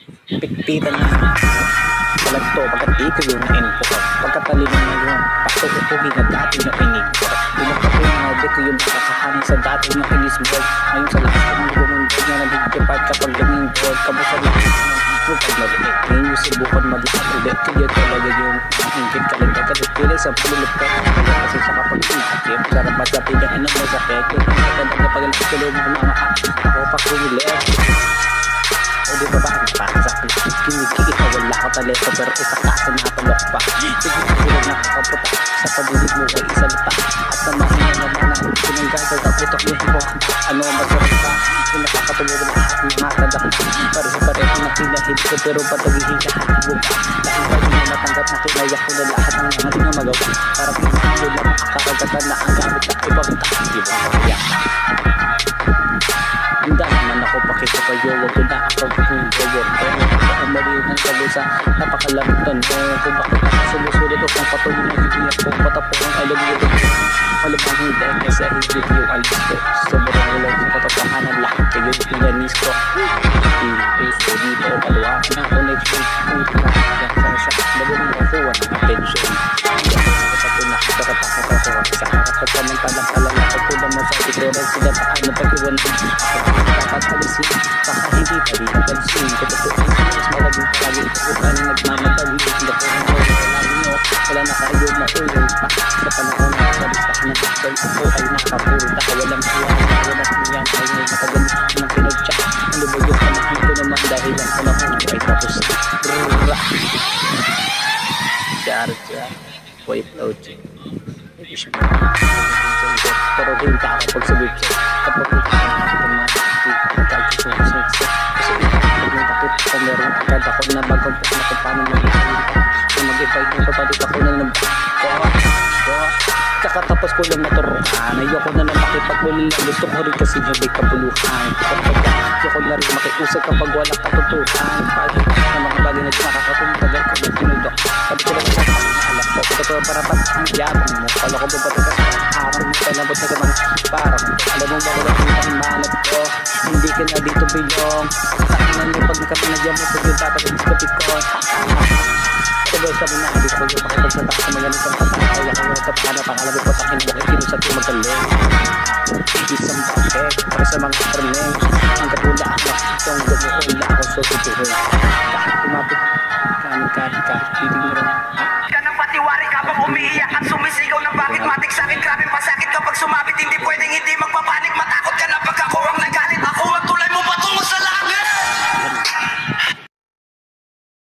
Pikpitan na palagto, pagkatito yung info ko, pagkatalino na yung pasukupuhin na dati yung inig ko, pinagpapin na dito yung makakahanin sa dati yung inis mo, ngayon sa lakas ng bumundo niya na bigkipad kapag lumingkod, kamusta lang yung pagmaliit, ngayon yung subukan mag-iap ulit, kaya talaga yung ingkit kalindag kalipili sa pulupet, kasi sa kapag inakip, karapat sa pigang inang masakit, yung pagkatanda na pagalit sa loob ng mga ako pa kumilit. O di ba ba ang pakasakit? Kinikikit na wala ko talento pero isa ka sa napalok pa. Sige tulad nakakaputa sa pag-ibig mo ay isang pa. At samahin na naman ang sinanggal sa kaputok mo mo. Ano ang masarap pa? Yung nakakatulog na lahat ng matadak. Pareho-pareho na pinahid ko pero patagiging lahat mo pa. Dahil ba yung matanggap na kinaya ko na lahat ng mga di na magawa. Parang pinahid lang ang karagatan na ang gamit na ibang ibang kaya. Handa naman ako pakita kayo, wag ko na ako kung gawin. Pero ako maliit ng sabi sa napakalamit tanong kung bakit ako sumusunod o kung patuloy na gigiyak ko patapong alam mo ito. Malabang hindi kasi hindi yung alis ko. Sobrang ulang sa katotohanan lahat kayo yung pinanis ko. Piso dito, paluwa ng connection. Kung pinakakasang siya, mabuling ako ang attention. Nakakapakit ako sa harap at samantalang alala ko po naman sa itoran sila paano pag-iwan dapat alisin baka hindi pa rin napansin katotoon mas malaging palaging kakutan nagmamadali sila po ang wala nyo wala na kayo na ulit pa sa panahon na kalistahan ng pagkal ako ay nakapuro na walang iwan walang iwan ay may matagal ng pinagtsa ano ba yung panahon ko naman dahil ang panahon ay tapos brrrra jar wipe out pero rin ka ako pag sabit kapag kasi pag natakit ko meron agad ako na bagong na kung paano mag-invite mo papalit ako na kakatapos ko lang naturuan ayoko na lang makipagmuli lang gusto ko rin kasi yung may kapuluhan ayoko na rin makiusap kapag walang katutuhan pag na mga bagay na makakatungtagal ko ng tinudok sabi ko lang sa alam ko ito ko para ba't ang yabang mo kala ko ba ba't araw mo talabot na gamang parang alam mo ba walang ang manat ko hindi ka na dito bilong sakinan mo pag nakapinagyan mo pag yung dapat ang diskapit ko sabay sabi na hindi ko yung makipagsatak sa mga ganitong katakaya ko ng kapana pangalabot pa sa akin bakit kino sa tumagaling isang bakit para sa mga karneng ang katula ako itong gumuhula ako susutuhin